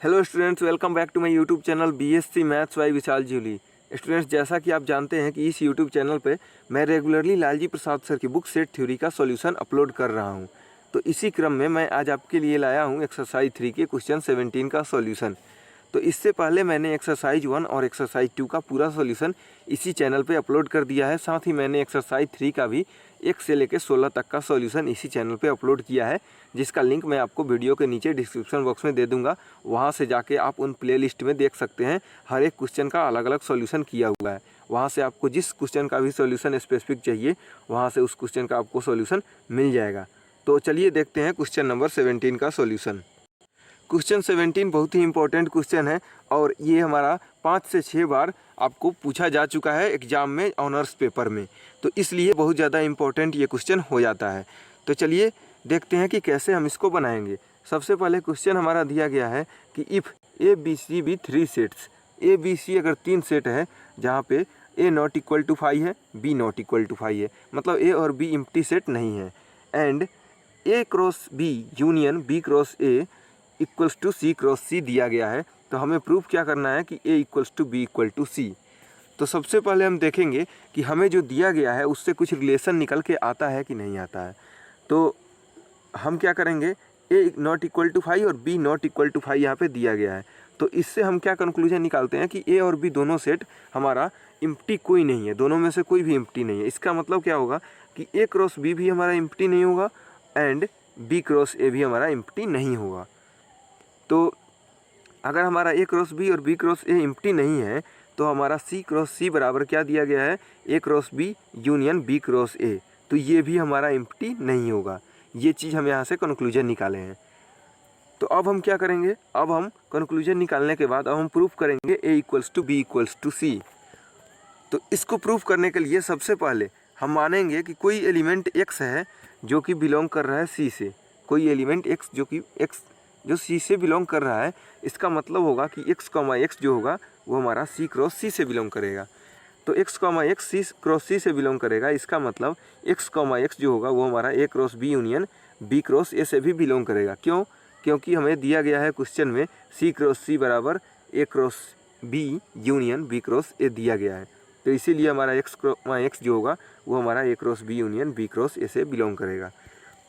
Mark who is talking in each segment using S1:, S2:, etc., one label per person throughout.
S1: Hello students, welcome back to my YouTube channel BSc maths by Vishal Juli. Students, जैसा कि आप जानते हैं कि इस यूट्यूब चैनल पे मैं रेगुलरली लालजी प्रसाद सर की बुक सेट थ्योरी का सॉल्यूशन अपलोड कर रहा हूं। तो इसी क्रम में मैं आज आपके लिए लाया हूं एक्सरसाइज 3 के क्वेश्चन 17 का सॉल्यूशन। तो इससे पहले मैंने एक्सरसाइज 1 और एक्सरसाइज 2 का पूरा सॉल्यूशन इसी चैनल पे अपलोड कर दिया है। साथ ही मैंने एक्सरसाइज 3 का भी 1 से लेकर 16 तक का सॉल्यूशन इसी चैनल पे अपलोड किया है, जिसका लिंक मैं आपको वीडियो के नीचे डिस्क्रिप्शन बॉक्स में दे दूंगा। वहाँ से जाके आप उन प्लेलिस्ट में देख सकते हैं। हर एक क्वेश्चन का अलग अलग सॉल्यूशन किया हुआ है। वहाँ से आपको जिस क्वेश्चन का भी सॉल्यूशन स्पेसिफिक चाहिए, वहाँ से उस क्वेश्चन का आपको सॉल्यूशन मिल जाएगा। तो चलिए देखते हैं क्वेश्चन नंबर 17 का सॉल्यूशन। क्वेश्चन 17 बहुत ही इंपॉर्टेंट क्वेश्चन है और ये हमारा 5 से 6 बार आपको पूछा जा चुका है एग्जाम में, ऑनर्स पेपर में। तो इसलिए बहुत ज़्यादा इंपॉर्टेंट ये क्वेश्चन हो जाता है। तो चलिए देखते हैं कि कैसे हम इसको बनाएंगे। सबसे पहले क्वेश्चन हमारा दिया गया है कि if A B C B 3 sets, A B C अगर 3 सेट है जहाँ पे ए नॉट इक्वल टू 5 है, बी नॉट इक्वल टू 5 है, मतलब ए और बी एम्प्टी सेट नहीं है, and A cross B union B cross A equals to C cross C दिया गया है। तो हमें प्रूफ क्या करना है कि A equals to B equal to C. तो सबसे पहले हम देखेंगे कि हमें जो दिया गया है उससे कुछ रिलेशन निकल के आता है कि नहीं आता है। तो हम क्या करेंगे, ए नॉट इक्वल टू 5 और बी नॉट इक्वल टू 5 यहाँ पे दिया गया है। तो इससे हम क्या कंक्लूजन निकालते हैं कि ए और बी दोनों सेट हमारा एम्प्टी कोई नहीं है, दोनों में से कोई भी एम्प्टी नहीं है। इसका मतलब क्या होगा कि ए क्रॉस बी भी हमारा एम्प्टी नहीं होगा एंड बी क्रॉस ए भी हमारा एम्प्टी नहीं होगा। तो अगर हमारा ए क्रॉस बी और बी क्रॉस ए एम्प्टी नहीं है तो हमारा सी क्रॉस सी बराबर क्या दिया गया है, A cross B union B cross A. तो ये भी हमारा एम्प्टी नहीं होगा। ये चीज़ हम यहाँ से कंक्लूजन निकाले हैं। तो अब हम क्या करेंगे, अब हम कंक्लूजन निकालने के बाद अब हम प्रूफ करेंगे A equals to B equals to C. तो इसको प्रूफ करने के लिए सबसे पहले हम मानेंगे कि कोई एलिमेंट एक्स है जो कि बिलोंग कर रहा है सी से। कोई एलिमेंट एक्स जो सी से बिलोंग कर रहा है, इसका मतलब होगा कि एक्स कॉमा एक्स जो होगा वो हमारा सी क्रॉस सी से बिलोंग करेगा। तो एक्स कॉमा एक्स सी क्रॉस सी से बिलोंग करेगा, इसका मतलब एक्स कॉमा एक्स जो होगा वो हमारा A cross B union B cross A से भी बिलोंग करेगा। क्यों? क्योंकि हमें दिया गया है क्वेश्चन में सी क्रॉस सी बराबर A cross B union B cross A दिया गया है। तो इसीलिए हमारा एक्स कॉमा एक्स जो होगा वो हमारा A cross B union B cross A से बिलोंग करेगा।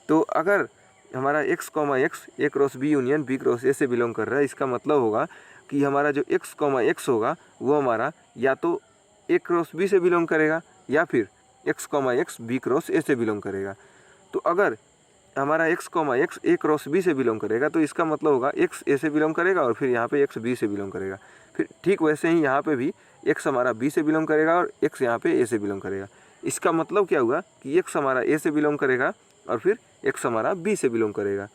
S1: तो अगर हमारा x comma x A cross B union B cross A से बिलोंग कर रहा है, इसका मतलब होगा कि हमारा जो एक्स कॉमा एक्स होगा वो हमारा या तो ए क्रॉस बी से बिलोंग करेगा या फिर x comma x B cross A से बिलोंग करेगा। तो अगर हमारा x comma x A cross B से बिलोंग करेगा तो इसका मतलब होगा एक्स ए से बिलोंग करेगा और फिर यहाँ पे एक्स बी से बिलोंग करेगा। फिर ठीक वैसे ही यहाँ पे भी एक्स हमारा बी से बिलोंग करेगा और एक्स यहाँ पे ए से बिलोंग करेगा। इसका मतलब क्या हुआ कि एक्स हमारा ए से बिलोंग करेगा और फिर एक्स हमारा बी से बिलोंग करेगा।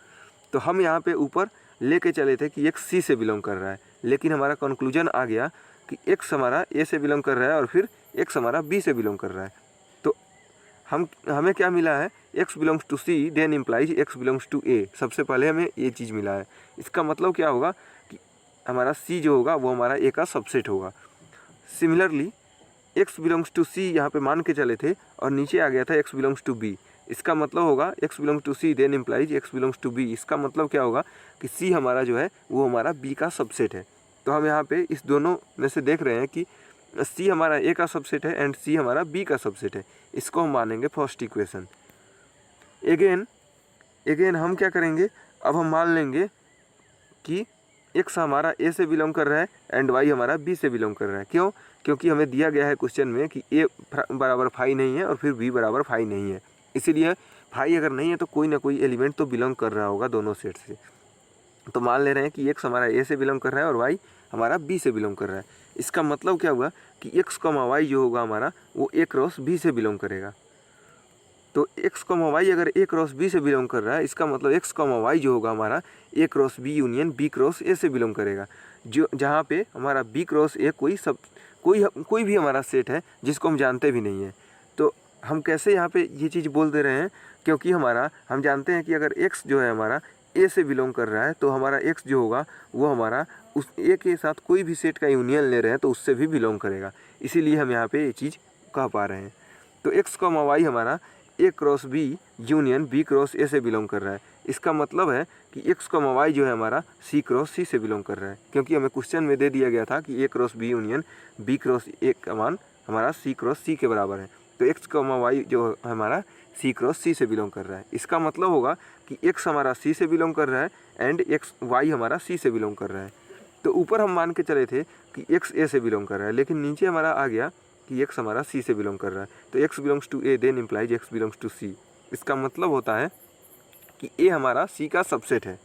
S1: तो हम यहाँ पे ऊपर लेके चले थे कि एक्स सी से बिलोंग कर रहा है, लेकिन हमारा कंक्लूजन आ गया कि एक्स हमारा ए से बिलोंग कर रहा है और फिर एक्स हमारा बी से बिलोंग कर रहा है। तो हमें क्या मिला है, X belongs to C then implies x belongs to A. सबसे पहले हमें ये चीज़ मिला है। इसका मतलब क्या होगा कि हमारा सी जो होगा वो हमारा ए का सबसेट होगा। सिमिलरली एक्स बिलोंग्स टू सी यहाँ पे मान के चले थे और नीचे आ गया था एक्स बिलोंग्स टू बी। इसका मतलब होगा x belongs to C then implies x belongs to B. इसका मतलब क्या होगा कि सी हमारा जो है वो हमारा बी का सबसेट है। तो हम यहाँ पे इस दोनों में से देख रहे हैं कि सी हमारा ए का सबसेट है एंड सी हमारा बी का सबसेट है। इसको हम मानेंगे फर्स्ट इक्वेशन। एगेन हम क्या करेंगे, अब हम मान लेंगे कि एक्स हमारा ए से बिलोंग कर रहा है एंड वाई हमारा बी से बिलोंग कर रहा है। क्यों? क्योंकि हमें दिया गया है क्वेश्चन में कि ए बराबर 5 नहीं है और फिर बी बराबर 5 नहीं है। इसीलिए 5 अगर नहीं है तो कोई ना कोई एलिमेंट तो बिलोंग कर रहा होगा दोनों सेट से। तो मान ले रहे हैं कि एक्स हमारा ए से बिलोंग कर रहा है और वाई हमारा बी से बिलोंग कर रहा है। इसका मतलब क्या हुआ कि एक्स कॉमा वाई जो होगा हमारा वो ए क्रॉस बी से बिलोंग करेगा। तो एक्स कॉमा वाई अगर ए क्रॉस बी से बिलोंग कर रहा है, इसका मतलब एक्स कॉमा वाई जो होगा हमारा A cross B union B cross A से बिलोंग करेगा। जो जहाँ पे हमारा बी क्रॉस ए कोई भी हमारा सेट है जिसको हम जानते भी नहीं हैं। तो हम कैसे यहाँ पे ये चीज़ बोल दे रहे हैं, क्योंकि हम जानते हैं कि अगर एक्स जो है हमारा ए से बिलोंग कर रहा है तो हमारा एक्स जो होगा वो हमारा उस ए के साथ कोई भी सेट का यूनियन ले रहे हैं तो उससे भी बिलोंग करेगा। इसीलिए हम यहाँ पे ये चीज़ कह पा रहे हैं। तो एक्स कॉमा वाई हमारा A cross B union B cross A से बिलोंग कर रहा है। इसका मतलब है कि एक्स कॉमा वाई जो है हमारा सी क्रॉस सी से बिलोंग कर रहा है, क्योंकि हमें क्वेश्चन में दे दिया गया था कि A cross B union B cross A का मान हमारा सी क्रॉस सी के बराबर है। तो एक्स कॉमा वाई जो हमारा सी क्रॉस सी से बिलोंग कर रहा है। इसका मतलब होगा कि एक्स हमारा सी से बिलोंग कर रहा है एंड एक्स वाई हमारा सी से बिलोंग कर रहा है। तो ऊपर हम मान के चले थे कि एक्स ए से बिलोंग कर रहा है, लेकिन नीचे हमारा आ गया कि एक्स हमारा सी से बिलोंग कर रहा है। तो X belongs to A then implies x belongs to C. इसका मतलब होता है कि ए हमारा सी का सबसेट है।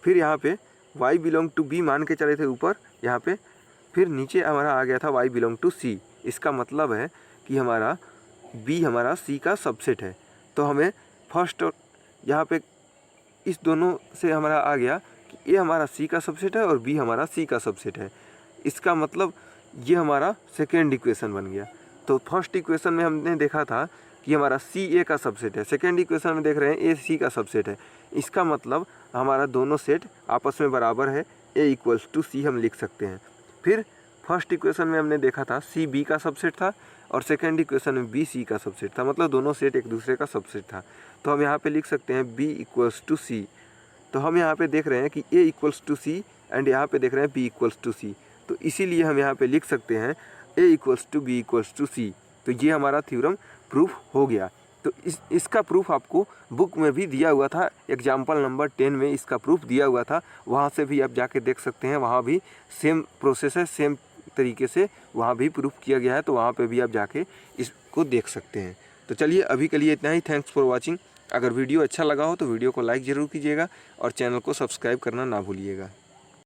S1: फिर यहाँ पे y बिलोंग टू बी मान के चले थे ऊपर यहाँ पे, फिर नीचे हमारा आ गया था y बिलोंग टू सी। इसका मतलब है कि हमारा b हमारा c का सबसेट है। तो हमें फर्स्ट और यहाँ पे इस दोनों से हमारा आ गया कि a हमारा c का सबसेट है और b हमारा c का सबसेट है। इसका मतलब ये हमारा सेकेंड इक्वेशन बन गया। तो फर्स्ट इक्वेशन में हमने देखा था कि हमारा सी ए का सबसेट है, सेकेंड इक्वेशन में देख रहे हैं ए सी का सबसेट है। इसका मतलब हमारा दोनों सेट आपस में बराबर है, ए इक्वल्स टू सी हम लिख सकते हैं। फिर फर्स्ट इक्वेशन में हमने देखा था सी बी का सबसेट था और सेकेंड इक्वेशन में बी सी का सबसेट था, मतलब दोनों सेट एक दूसरे का सबसेट था। तो हम यहाँ पे लिख सकते हैं बी इक्वल्स टू सी। तो हम यहाँ पे देख रहे हैं कि A equals to C and यहाँ पे देख रहे हैं बी इक्वल्स टू सी। तो इसीलिए हम यहाँ पे लिख सकते हैं A equals to B equals to C. तो ये हमारा थ्योरम प्रूफ हो गया। तो इसका प्रूफ आपको बुक में भी दिया हुआ था, एग्जाम्पल नंबर 10 में इसका प्रूफ दिया हुआ था। वहाँ से भी आप जाके देख सकते हैं, वहाँ भी सेम प्रोसेस है, सेम तरीके से वहाँ भी प्रूफ किया गया है। तो वहाँ पे भी आप जाके इसको देख सकते हैं। तो चलिए अभी के लिए इतना ही। Thanks for watching. अगर वीडियो अच्छा लगा हो तो वीडियो को लाइक ज़रूर कीजिएगा और चैनल को सब्सक्राइब करना ना भूलिएगा।